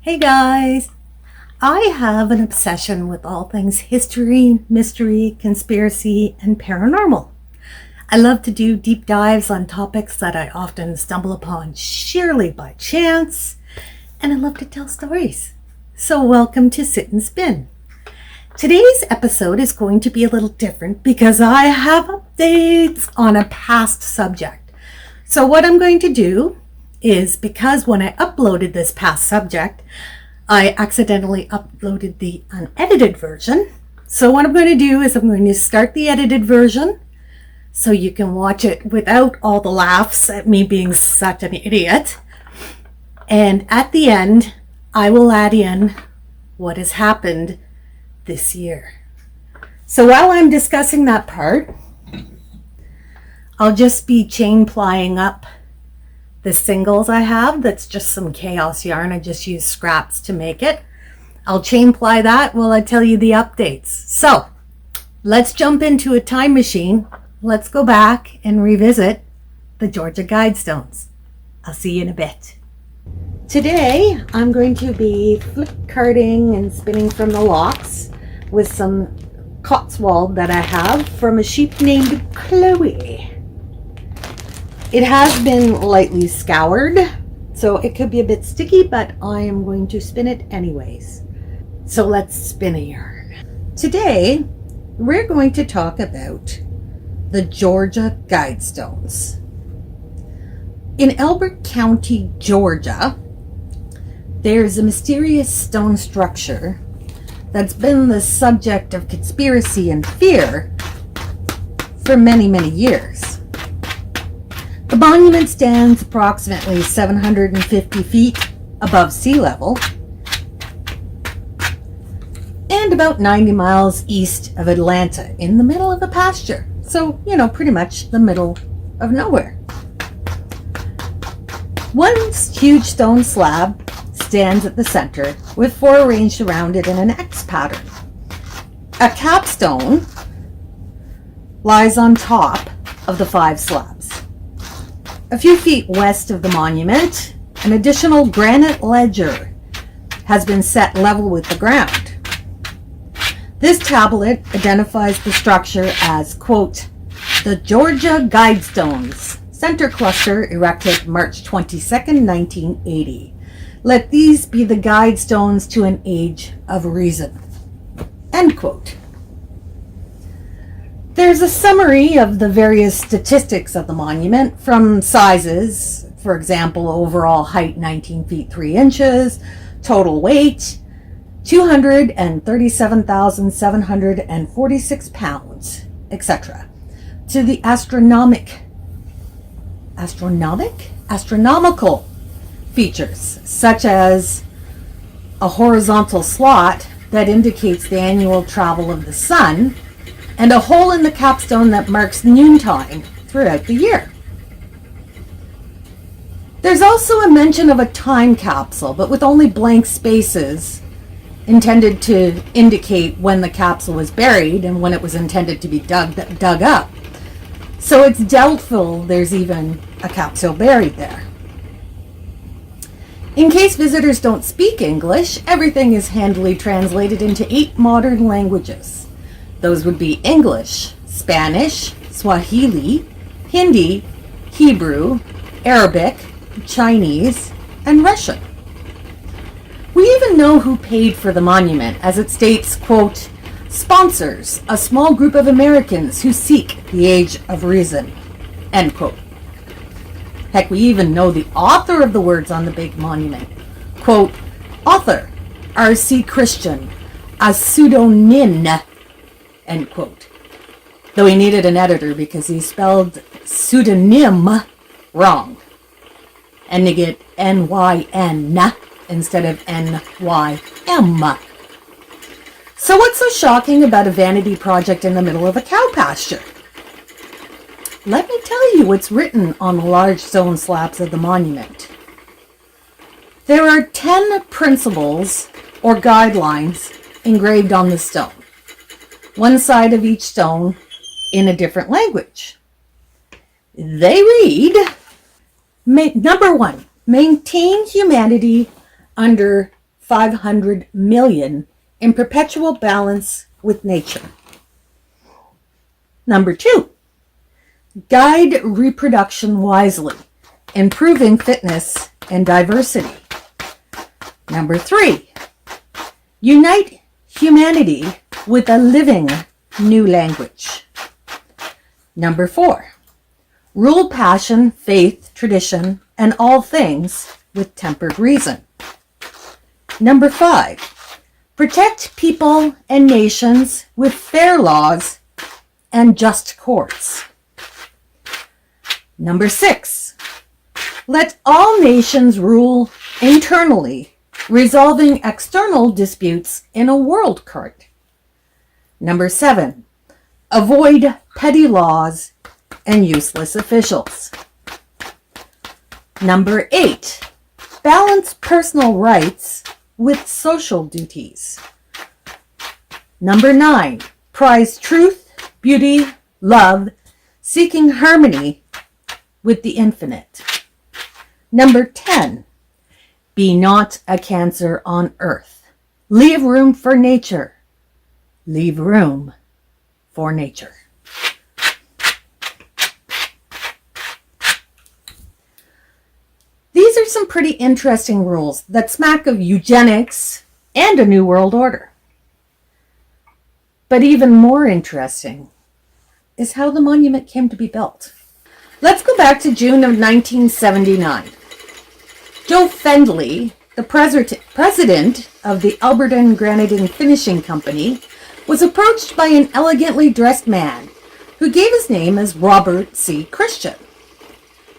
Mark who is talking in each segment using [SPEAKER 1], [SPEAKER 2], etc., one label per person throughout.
[SPEAKER 1] Hey guys! I have an obsession with all things history, mystery, conspiracy, and paranormal. I love to do deep dives on topics that I often stumble upon sheerly by chance, and I love to tell stories. So welcome to Sit and Spin. Today's episode is going to be a little different because I have updates on a past subject. So what I'm going to do is, because when I uploaded this past subject, I accidentally uploaded the unedited version. So what I'm going to do is I'm going to start the edited version so you can watch it without all the laughs at me being such an idiot. And at the end, I will add in what has happened this year. So while I'm discussing that part, I'll just be chain plying up the singles I have. That's just some chaos yarn. I just use scraps to make it. I'll chain ply that while I tell you the updates. So let's jump into a time machine. Let's go back and revisit the Georgia Guidestones. I'll see you in a bit. Today I'm going to be flip carding and spinning from the locks with some Cotswold that I have from a sheep named Chloe. It has been lightly scoured, so it could be a bit sticky, but I am going to spin it anyways. So let's spin a yarn. Today, we're going to talk about the Georgia Guidestones. In Elbert County, Georgia, there's a mysterious stone structure that's been the subject of conspiracy and fear for many, many years. The monument stands approximately 750 feet above sea level and about 90 miles east of Atlanta, in the middle of a pasture. So, pretty much the middle of nowhere. One huge stone slab stands at the center with four arranged around it in an X pattern. A capstone lies on top of the five slabs. A few feet west of the monument, an additional granite ledger has been set level with the ground. This tablet identifies the structure as, quote, the Georgia Guidestones, center cluster erected March 22nd, 1980. Let these be the guidestones to an age of reason, end quote. There's a summary of the various statistics of the monument, from sizes, for example, overall height 19 feet 3 inches, total weight 237,746 pounds, etc., to the astronomical features, such as a horizontal slot that indicates the annual travel of the sun, and a hole in the capstone that marks noontime throughout the year. There's also a mention of a time capsule, but with only blank spaces intended to indicate when the capsule was buried and when it was intended to be dug up. So it's doubtful there's even a capsule buried there. In case visitors don't speak English, everything is handily translated into 8 modern languages. Those would be English, Spanish, Swahili, Hindi, Hebrew, Arabic, Chinese, and Russian. We even know who paid for the monument, as it states, quote, sponsors, a small group of Americans who seek the age of reason, end quote. Heck, we even know the author of the words on the big monument. Quote, author, R.C. Christian, a pseudonym, end quote. Though he needed an editor because he spelled pseudonym wrong. And to get N-Y-N instead of N-Y-M. So what's so shocking about a vanity project in the middle of a cow pasture? Let me tell you what's written on the large stone slabs of the monument. There are 10 principles or guidelines engraved on the stone, one side of each stone in a different language. They read, number 1, maintain humanity under 500 million in perpetual balance with nature. Number 2, guide reproduction wisely, improving fitness and diversity. Number 3, unite humanity with a living new language. Number 4, rule passion, faith, tradition, and all things with tempered reason. Number 5, protect people and nations with fair laws and just courts. Number 6, let all nations rule internally, resolving external disputes in a world court. Number 7, avoid petty laws and useless officials. Number 8, balance personal rights with social duties. Number 9, prize truth, beauty, love, seeking harmony with the infinite. Number 10, be not a cancer on earth. Leave room for nature. Leave room for nature. These are some pretty interesting rules that smack of eugenics and a new world order. But even more interesting is how the monument came to be built. Let's go back to June of 1979. Joe Fendley, the president of the Alberton Granite Finishing Company, was approached by an elegantly dressed man who gave his name as Robert C. Christian.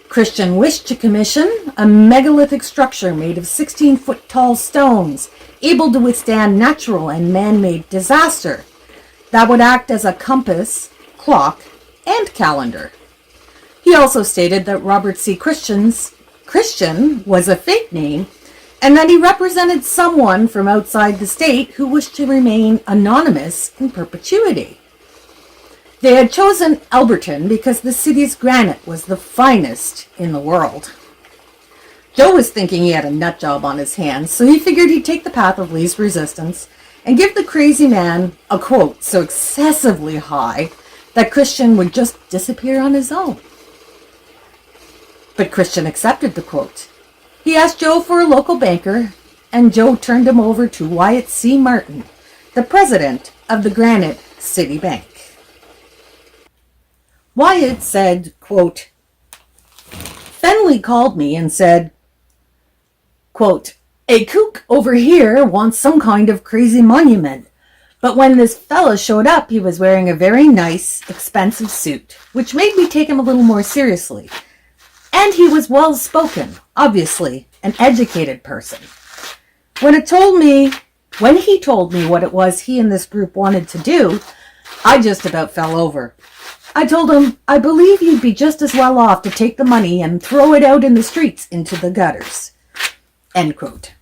[SPEAKER 1] Christian wished to commission a megalithic structure made of 16-foot tall stones, able to withstand natural and man-made disaster, that would act as a compass, clock, and calendar. He also stated that Robert C. Christian was a fake name, and that he represented someone from outside the state who wished to remain anonymous in perpetuity. They had chosen Alberton because the city's granite was the finest in the world. Joe was thinking he had a nut job on his hands, so he figured he'd take the path of least resistance and give the crazy man a quote so excessively high that Christian would just disappear on his own. But Christian accepted the quote. He asked Joe for a local banker, and Joe turned him over to Wyatt C. Martin, the president of the Granite City Bank. Wyatt said, quote, Fenley called me and said, quote, a kook over here wants some kind of crazy monument. But when this fella showed up, he was wearing a very nice, expensive suit, which made me take him a little more seriously. And he was well-spoken, obviously, an educated person. When he told me what it was he and this group wanted to do, I just about fell over. I told him, I believe you'd be just as well off to take the money and throw it out in the streets into the gutters. End quote.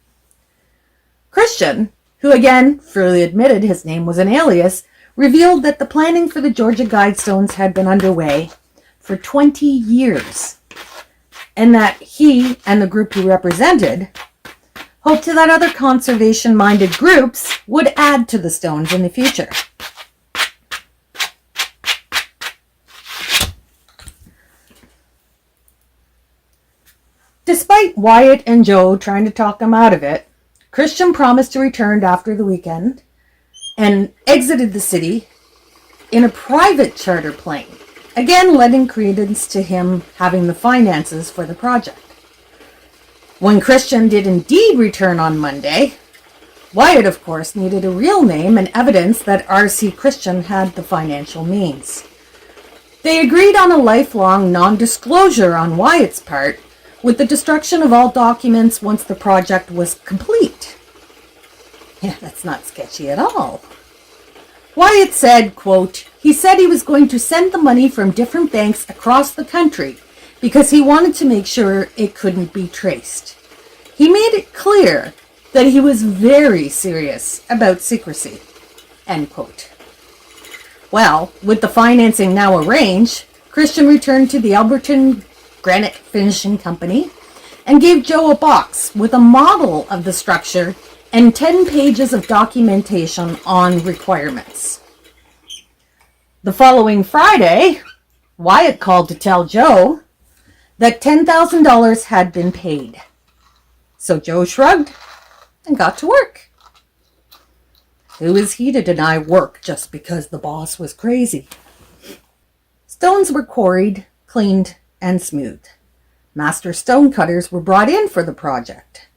[SPEAKER 1] Christian, who again freely admitted his name was an alias, revealed that the planning for the Georgia Guidestones had been underway for 20 years, and that he and the group he represented hoped that other conservation-minded groups would add to the stones in the future. Despite Wyatt and Joe trying to talk him out of it, Christian promised to return after the weekend and exited the city in a private charter plane, again lending credence to him having the finances for the project. When Christian did indeed return on Monday, Wyatt, of course, needed a real name and evidence that R.C. Christian had the financial means. They agreed on a lifelong non-disclosure on Wyatt's part, with the destruction of all documents once the project was complete. Yeah, that's not sketchy at all. Wyatt said, quote, he said he was going to send the money from different banks across the country because he wanted to make sure it couldn't be traced. He made it clear that he was very serious about secrecy. End quote. Well, with the financing now arranged, Christian returned to the Alberton Granite Finishing Company and gave Joe a box with a model of the structure and 10 pages of documentation on requirements. The following Friday, Wyatt called to tell Joe that $10,000 had been paid. So Joe shrugged and got to work. Who is he to deny work just because the boss was crazy? Stones were quarried, cleaned, and smoothed. Master stonecutters were brought in for the project.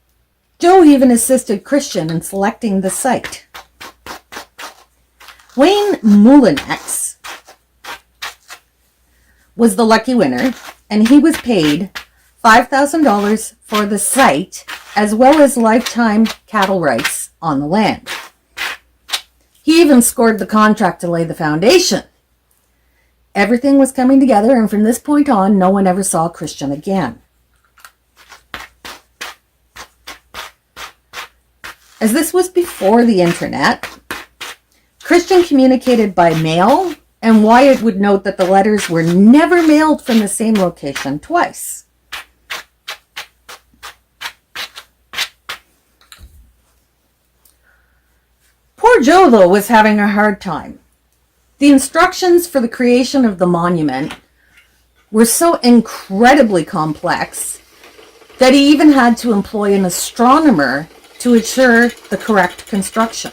[SPEAKER 1] Joe even assisted Christian in selecting the site. Wayne Moulinex was the lucky winner, and he was paid $5,000 for the site as well as lifetime cattle rights on the land. He even scored the contract to lay the foundation. Everything was coming together, and from this point on, no one ever saw Christian again. As this was before the internet, Christian communicated by mail, and Wyatt would note that the letters were never mailed from the same location twice. Poor Joe, though, was having a hard time. The instructions for the creation of the monument were so incredibly complex that he even had to employ an astronomer to ensure the correct construction.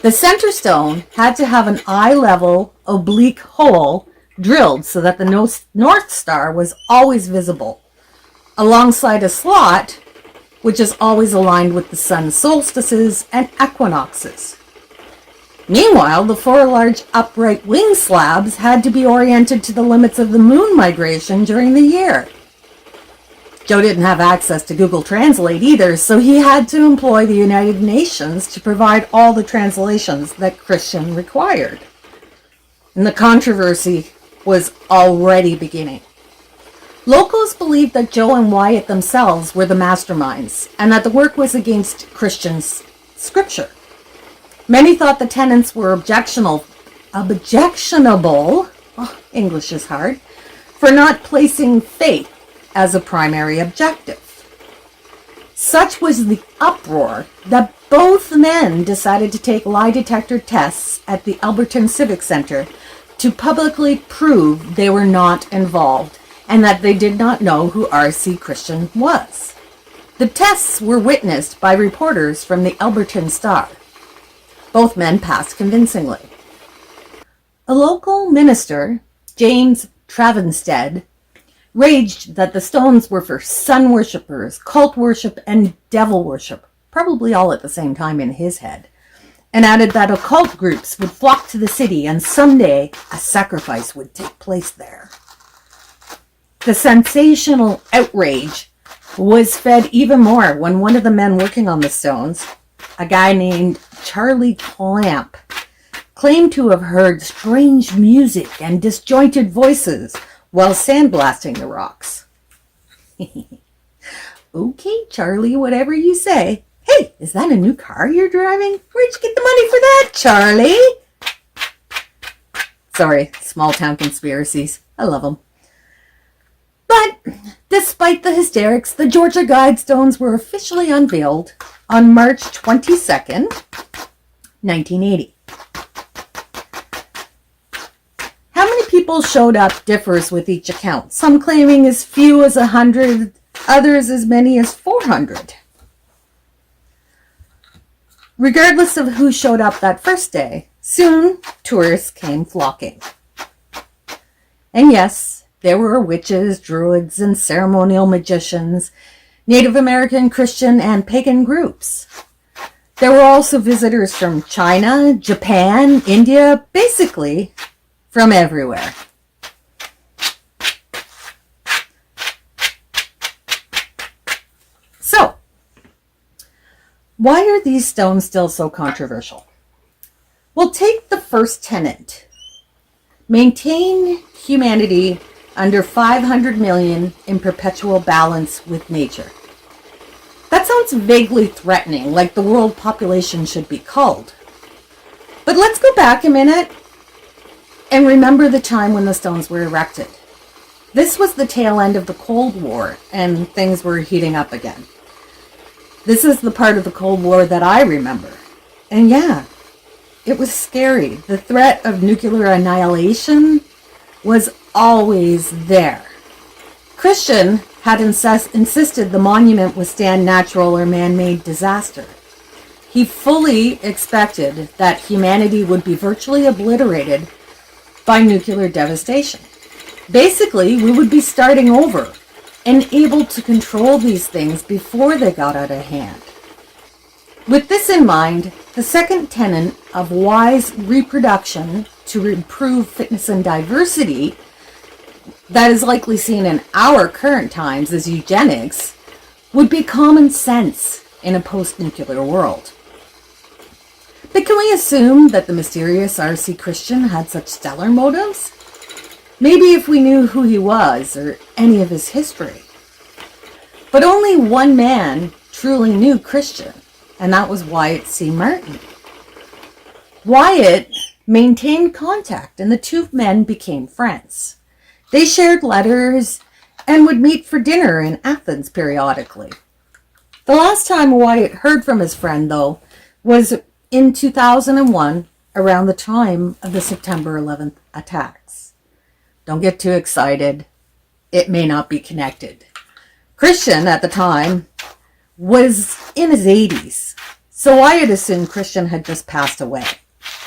[SPEAKER 1] The center stone had to have an eye-level oblique hole drilled so that the North Star was always visible, alongside a slot which is always aligned with the sun's solstices and equinoxes. Meanwhile, the 4 large upright wing slabs had to be oriented to the limits of the moon migration during the year. Joe didn't have access to Google Translate either, so he had to employ the United Nations to provide all the translations that Christian required. And the controversy was already beginning. Locals believed that Joe and Wyatt themselves were the masterminds, and that the work was against Christian's scripture. Many thought the tenants were objectionable, English is hard, for not placing faith as a primary objective. Such was the uproar that both men decided to take lie detector tests at the Alberton Civic Center to publicly prove they were not involved and that they did not know who R.C. Christian was. The tests were witnessed by reporters from the Alberton Star. Both men passed convincingly. A local minister, James Travenstead, raged that the stones were for sun worshippers, cult worship, and devil worship, probably all at the same time in his head, and added that occult groups would flock to the city and someday a sacrifice would take place there. The sensational outrage was fed even more when one of the men working on the stones, a guy named Charlie Clamp, claimed to have heard strange music and disjointed voices while sandblasting the rocks. Okay, Charlie, whatever you say. Hey, is that a new car you're driving? Where'd you get the money for that, Charlie? Sorry, small town conspiracies. I love them. But despite the hysterics, the Georgia Guidestones were officially unveiled on March 22nd, 1980. How many people showed up differs with each account, some claiming as few as 100, others as many as 400. Regardless of who showed up that first day, soon tourists came flocking. And yes, there were witches, druids, and ceremonial magicians, Native American, Christian, and pagan groups. There were also visitors from China, Japan, India, basically from everywhere. So, why are these stones still so controversial? Well, take the first tenet. Maintain humanity under 500 million in perpetual balance with nature. That sounds vaguely threatening, like the world population should be culled. But let's go back a minute and remember the time when the stones were erected. This was the tail end of the Cold War, and things were heating up again. This is the part of the Cold War that I remember. And yeah, it was scary. The threat of nuclear annihilation was always there. Christian had insisted the monument withstand natural or man-made disaster. He fully expected that humanity would be virtually obliterated by nuclear devastation. Basically, we would be starting over and able to control these things before they got out of hand. With this in mind, the second tenet of wise reproduction to improve fitness and diversity that is likely seen in our current times as eugenics would be common sense in a post-nuclear world. But can we assume that the mysterious R.C. Christian had such stellar motives? Maybe if we knew who he was or any of his history. But only one man truly knew Christian, and that was Wyatt C. Martin. Wyatt maintained contact, and the two men became friends. They shared letters and would meet for dinner in Athens periodically. The last time Wyatt heard from his friend, though, was in 2001, around the time of the September 11th attacks. Don't get too excited. It may not be connected. Christian, at the time, was in his 80s, so Wyatt assumed Christian had just passed away,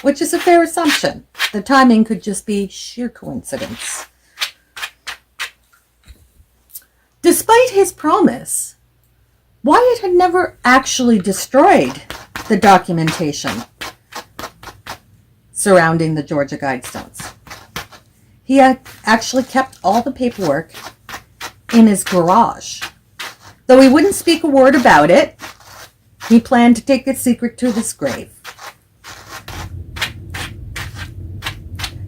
[SPEAKER 1] which is a fair assumption. The timing could just be sheer coincidence. Despite his promise, Wyatt had never actually destroyed the documentation surrounding the Georgia Guidestones. He had actually kept all the paperwork in his garage. Though he wouldn't speak a word about it, he planned to take its secret to his grave.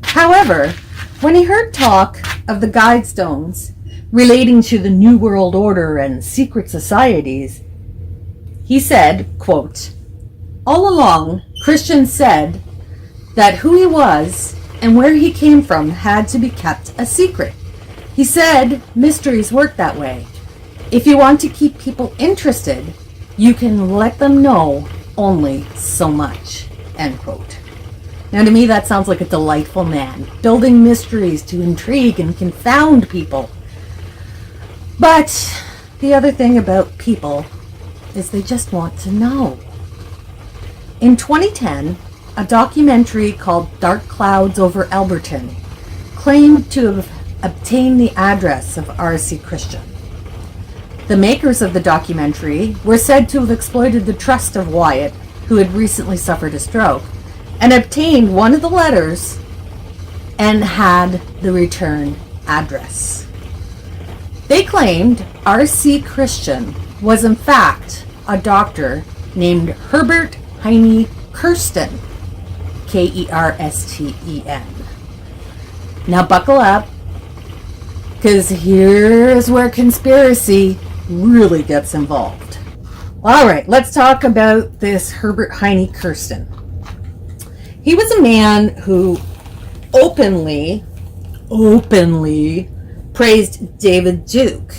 [SPEAKER 1] However, when he heard talk of the Guidestones relating to the New World Order and secret societies, he said, quote, "All along, Christian said that who he was and where he came from had to be kept a secret. He said mysteries work that way. If you want to keep people interested, you can let them know only so much," end quote. Now to me that sounds like a delightful man, building mysteries to intrigue and confound people. But the other thing about people is they just want to know. In 2010, a documentary called Dark Clouds Over Alberton claimed to have obtained the address of R.C. Christian. The makers of the documentary were said to have exploited the trust of Wyatt, who had recently suffered a stroke, and obtained one of the letters and had the return address. They claimed R.C. Christian was in fact a doctor named Herbert Heine Kirsten, Kersten. Now buckle up, because here's where conspiracy really gets involved. All right, let's talk about this Herbert Heine Kirsten. He was a man who openly praised David Duke,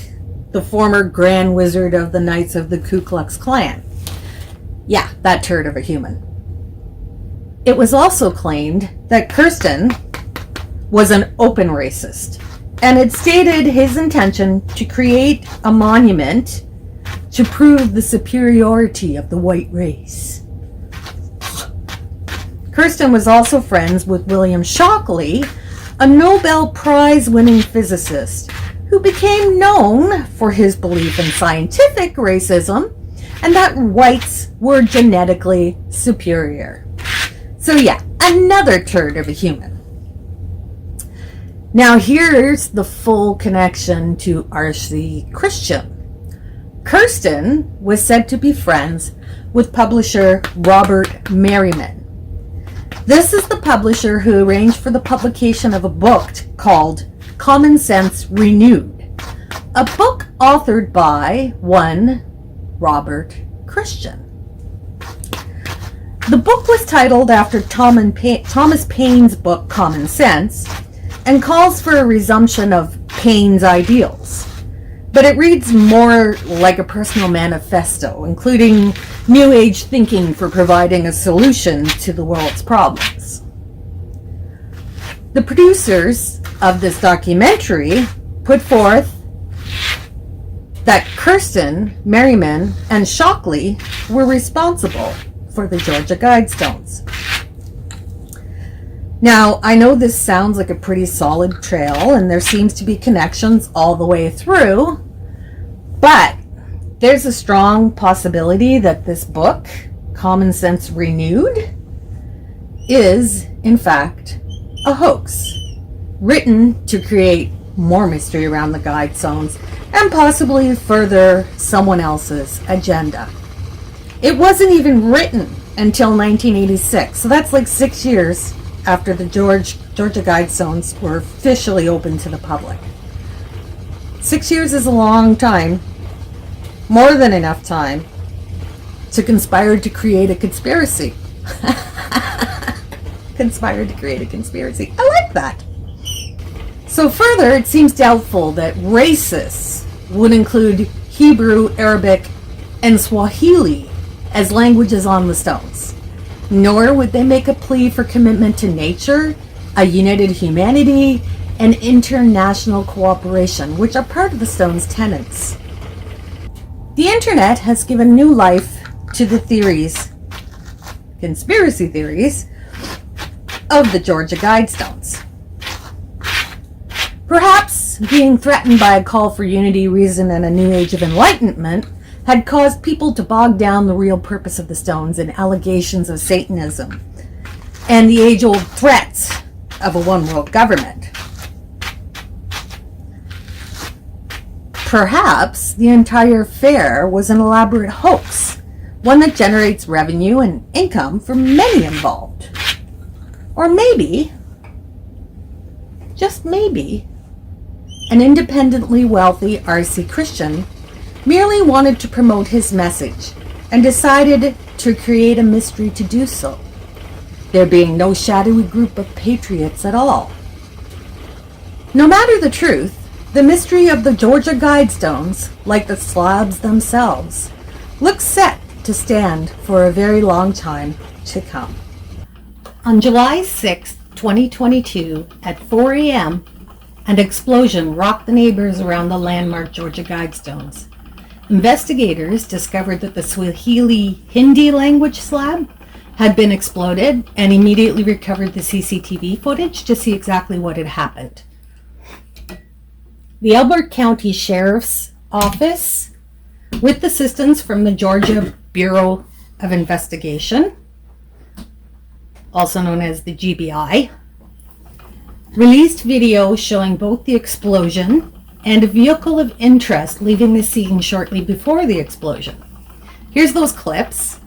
[SPEAKER 1] the former Grand Wizard of the Knights of the Ku Klux Klan. Yeah, that turd of a human. It was also claimed that Kirsten was an open racist and had stated his intention to create a monument to prove the superiority of the white race. Kirsten was also friends with William Shockley, a Nobel Prize-winning physicist who became known for his belief in scientific racism and that whites were genetically superior. So yeah, another turd of a human. Now here's the full connection to R.C. Christian. Kirsten was said to be friends with publisher Robert Merriman. This is the publisher who arranged for the publication of a book called Common Sense Renewed, a book authored by one Robert Christian. The book was titled after Thomas Paine's book Common Sense and calls for a resumption of Paine's ideals. but it reads more like a personal manifesto, including New Age thinking for providing a solution to the world's problems. The producers of this documentary put forth that Kirsten, Merriman, and Shockley were responsible for the Georgia Guidestones. Now, I know this sounds like a pretty solid trail, and there seems to be connections all the way through, but there's a strong possibility that this book, Common Sense Renewed, is, in fact, a hoax, written to create more mystery around the Guidestones and possibly further someone else's agenda. It wasn't even written until 1986, so that's like 6 years after the Georgia Guidestones were officially open to the public. 6 years is a long time, more than enough time, to conspire to create a conspiracy. Conspired to create a conspiracy. I like that. So further, it seems doubtful that racists would include Hebrew, Arabic, and Swahili as languages on the stones. Nor would they make a plea for commitment to nature, a united humanity, and international cooperation, which are part of the stone's tenets. The internet has given new life to the theories, conspiracy theories, of the Georgia Guidestones. Perhaps being threatened by a call for unity, reason, and a new age of enlightenment had caused people to bog down the real purpose of the stones in allegations of Satanism and the age-old threats of a one-world government. Perhaps the entire affair was an elaborate hoax, one that generates revenue and income for many involved. Or maybe, just maybe, an independently wealthy RC Christian merely wanted to promote his message and decided to create a mystery to do so, there being no shadowy group of patriots at all. No matter the truth, the mystery of the Georgia Guidestones, like the slabs themselves, looks set to stand for a very long time to come. On July 6, 2022, at 4 a.m., an explosion rocked the neighbors around the landmark Georgia Guidestones. Investigators discovered that the Swahili Hindi language slab had been exploded and immediately recovered the CCTV footage to see exactly what had happened. The Elbert County Sheriff's Office, with assistance from the Georgia Bureau of Investigation, also known as the GBI, released video showing both the explosion and a vehicle of interest leaving the scene shortly before the explosion. Here's those clips.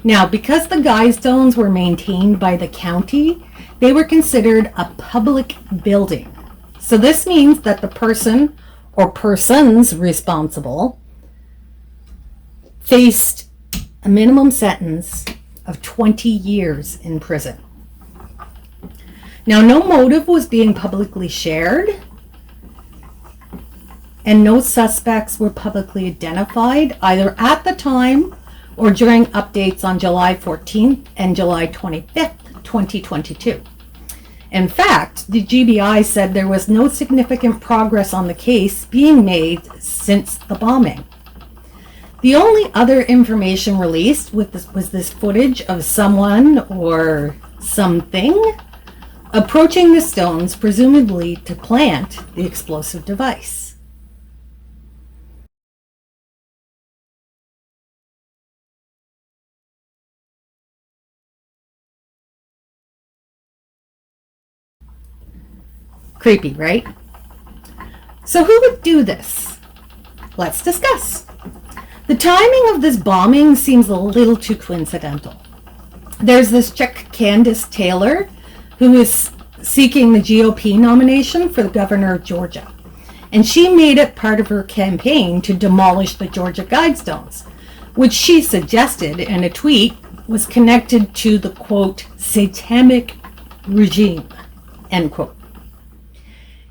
[SPEAKER 1] Now, because the Guidestones were maintained by the county, they were considered a public building. So this means that the person or persons responsible faced a minimum sentence of 20 years in prison. Now, no motive was being publicly shared, and no suspects were publicly identified either at the time or during updates on July 14th and July 25th, 2022. In fact, the GBI said there was no significant progress on the case being made since the bombing. The only other information released was this footage of someone or something approaching the stones, presumably to plant the explosive device. Creepy, right? So who would do this? Let's discuss. The timing of this bombing seems a little too coincidental. There's this chick, Candace Taylor, who is seeking the GOP nomination for the governor of Georgia. And she made it part of her campaign to demolish the Georgia Guidestones, which she suggested in a tweet was connected to the, quote, satanic regime, end quote.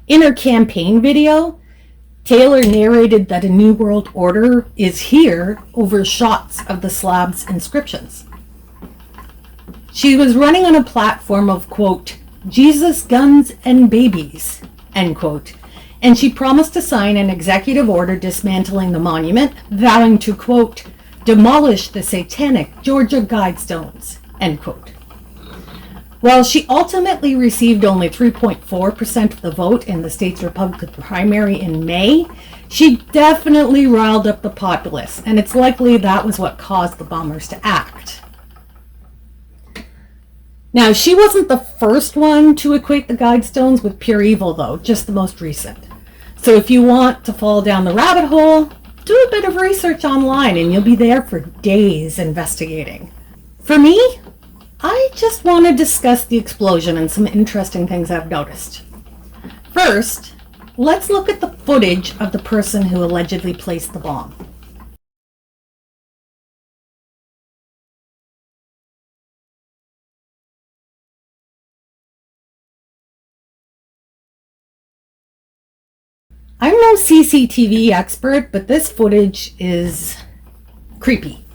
[SPEAKER 1] In her campaign video, Taylor narrated that a new world order is here over shots of the slab's inscriptions. She was running on a platform of, quote, Jesus, guns, and babies, end quote, and she promised to sign an executive order dismantling the monument, vowing to, quote, demolish the satanic Georgia Guidestones, end quote. While she ultimately received only 3.4% of the vote in the state's Republican primary in May, she definitely riled up the populace, and it's likely that was what caused the bombers to act. Now, she wasn't the first one to equate the Guidestones with pure evil, though, just the most recent. So if you want to fall down the rabbit hole, do a bit of research online and you'll be there for days investigating. For me, I just want to discuss the explosion and some interesting things I've noticed. First, let's look at the footage of the person who allegedly placed the bomb. I'm no CCTV expert, but this footage is creepy.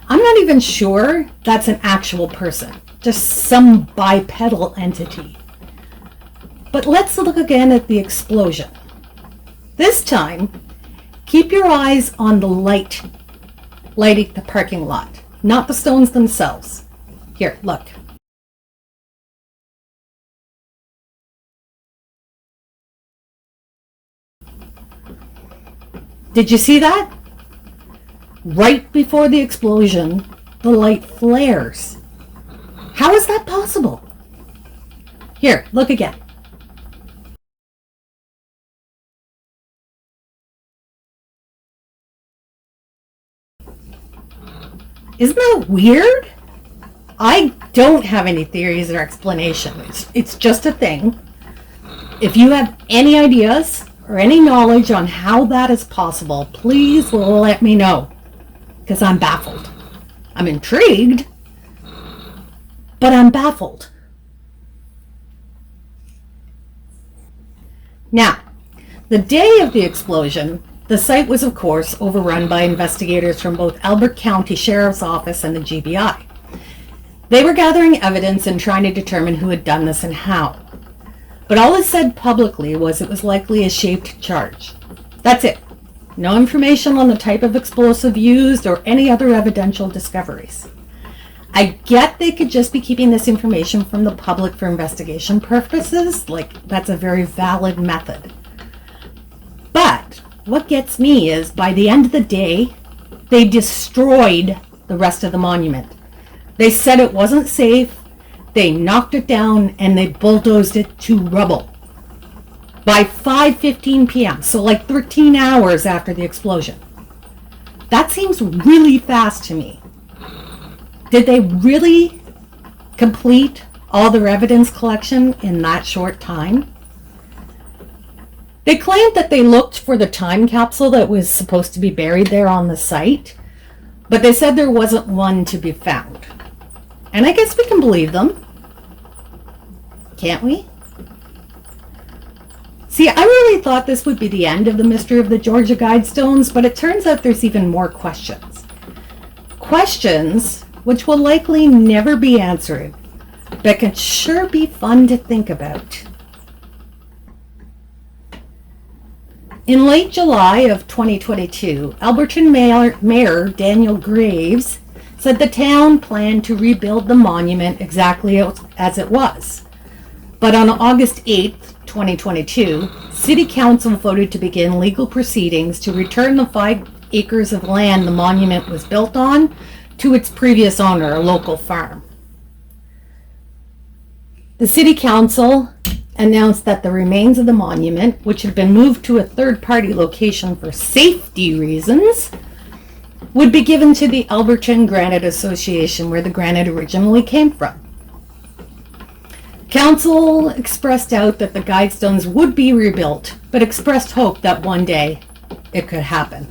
[SPEAKER 1] I'm not even sure that's an actual person, just some bipedal entity. But let's look again at the explosion. This time, keep your eyes on the light lighting the parking lot, not the stones themselves. Here, look. Did you see that? Right before the explosion, the light flares. How is that possible? Here, look again. Isn't that weird? I don't have any theories or explanations. It's just a thing. If you have any ideas or any knowledge on how that is possible, please let me know, because I'm baffled. I'm intrigued, but I'm baffled. Now, the day of the explosion, the site was, of course, overrun by investigators from both Elbert County Sheriff's Office and the GBI. They were gathering evidence and trying to determine who had done this and how. But all it said publicly was it was likely a shaped charge. That's it. No information on the type of explosive used or any other evidential discoveries. I get they could just be keeping this information from the public for investigation purposes. Like, that's a very valid method. But what gets me is by the end of the day, they destroyed the rest of the monument. They said it wasn't safe. They knocked it down and they bulldozed it to rubble by 5:15 p.m., so like 13 hours after the explosion. That seems really fast to me. Did they really complete all their evidence collection in that short time? They claimed that they looked for the time capsule that was supposed to be buried there on the site, but they said there wasn't one to be found. And I guess we can believe them. Can't we? See, I really thought this would be the end of the mystery of the Georgia Guidestones, but it turns out there's even more questions. Questions which will likely never be answered, but can sure be fun to think about. In late July of 2022, Alberton Mayor Daniel Graves said the town planned to rebuild the monument exactly as it was. But on August 8th, 2022, City Council voted to begin legal proceedings to return the 5 acres of land the monument was built on to its previous owner, a local farm. The City Council announced that the remains of the monument, which had been moved to a third-party location for safety reasons, would be given to the Alberton Granite Association, where the granite originally came from. Council expressed doubt that the Guidestones would be rebuilt, but expressed hope that one day it could happen.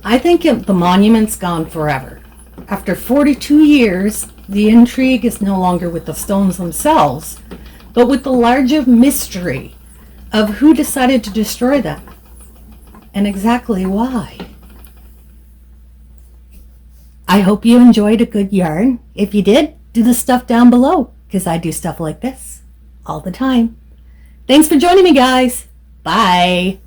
[SPEAKER 1] I think the monument's gone forever. After 42 years, the intrigue is no longer with the stones themselves, but with the larger mystery of who decided to destroy them and exactly why. I hope you enjoyed a good yarn. If you did, do the stuff down below, because I do stuff like this all the time. Thanks for joining me, guys. Bye.